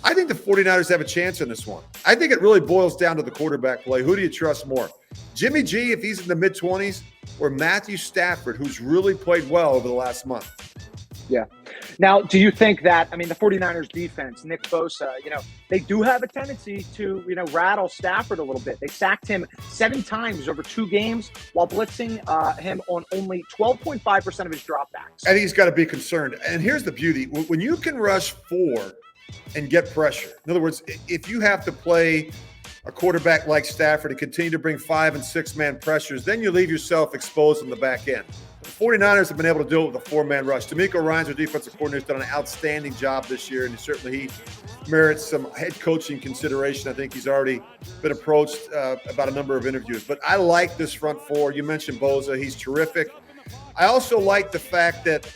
I think the 49ers have a chance in this one. I think it really boils down to the quarterback play. Who do you trust more? Jimmy G, if he's in the mid-20s, or Matthew Stafford, who's really played well over the last month? Yeah. Now, do you think that, the 49ers defense, Nick Bosa, they do have a tendency to, rattle Stafford a little bit. They sacked him 7 times over 2 games while blitzing him on only 12.5% of his dropbacks. I think he's got to be concerned. And here's the beauty. When you can rush 4 and get pressure, in other words, if you have to play a quarterback like Stafford and continue to bring 5- and 6-man pressures, then you leave yourself exposed in the back end. The 49ers have been able to do it with a 4-man rush. D'Amico Ryans, our defensive coordinator, has done an outstanding job this year, and he merits some head coaching consideration. I think he's already been approached about a number of interviews. But I like this front 4. You mentioned Bosa. He's terrific. I also like the fact that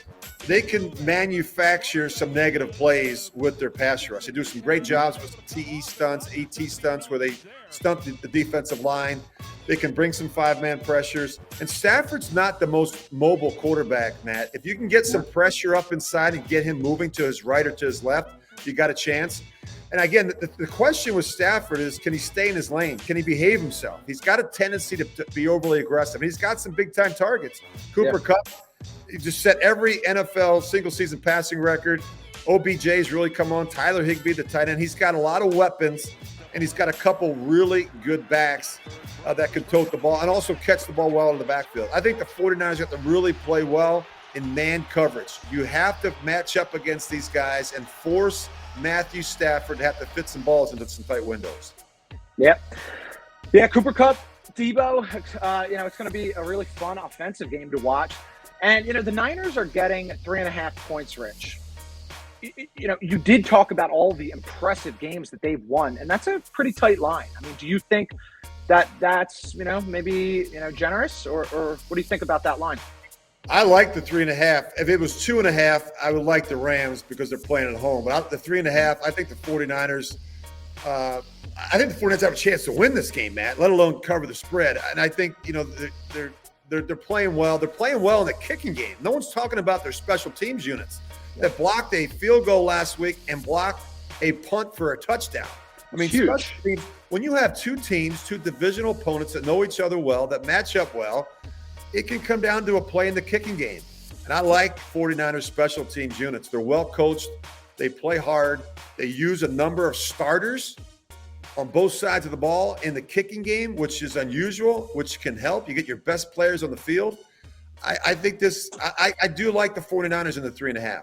they can manufacture some negative plays with their pass rush. They do some great jobs with some TE stunts, AT stunts, where they stunt the defensive line. They can bring some 5-man pressures. And Stafford's not the most mobile quarterback, Matt. If you can get some pressure up inside and get him moving to his right or to his left, you got a chance. And again, the question with Stafford is, can he stay in his lane? Can he behave himself? He's got a tendency to be overly aggressive. And he's got some big-time targets. Cooper Kupp, he just set every NFL single-season passing record. OBJ's really come on. Tyler Higbee, the tight end. He's got a lot of weapons, and he's got a couple really good backs that can tote the ball and also catch the ball well in the backfield. I think the 49ers have to really play well in man coverage. You have to match up against these guys and force Matthew Stafford to have to fit some balls into some tight windows. Yeah, Cooper Kupp, Debo, it's going to be a really fun offensive game to watch. And, the Niners are getting 3.5 points, Rich. You did talk about all the impressive games that they've won, and that's a pretty tight line. Do you think that's, maybe, generous, or what do you think about that line? I like the 3.5. If it was 2.5, I would like the Rams because they're playing at home. But the 3.5, I think the 49ers have a chance to win this game, Matt, let alone cover the spread. And I think, they're playing well. They're playing well in the kicking game. No one's talking about their special teams units that blocked a field goal last week and blocked a punt for a touchdown. Huge. Teams, when you have 2 teams, 2 divisional opponents that know each other well, that match up well, it can come down to a play in the kicking game. And I like 49ers special teams units. They're well coached. They play hard. They use a number of starters on both sides of the ball in the kicking game, which is unusual, which can help. You get your best players on the field. I think I do like the 49ers in the 3.5.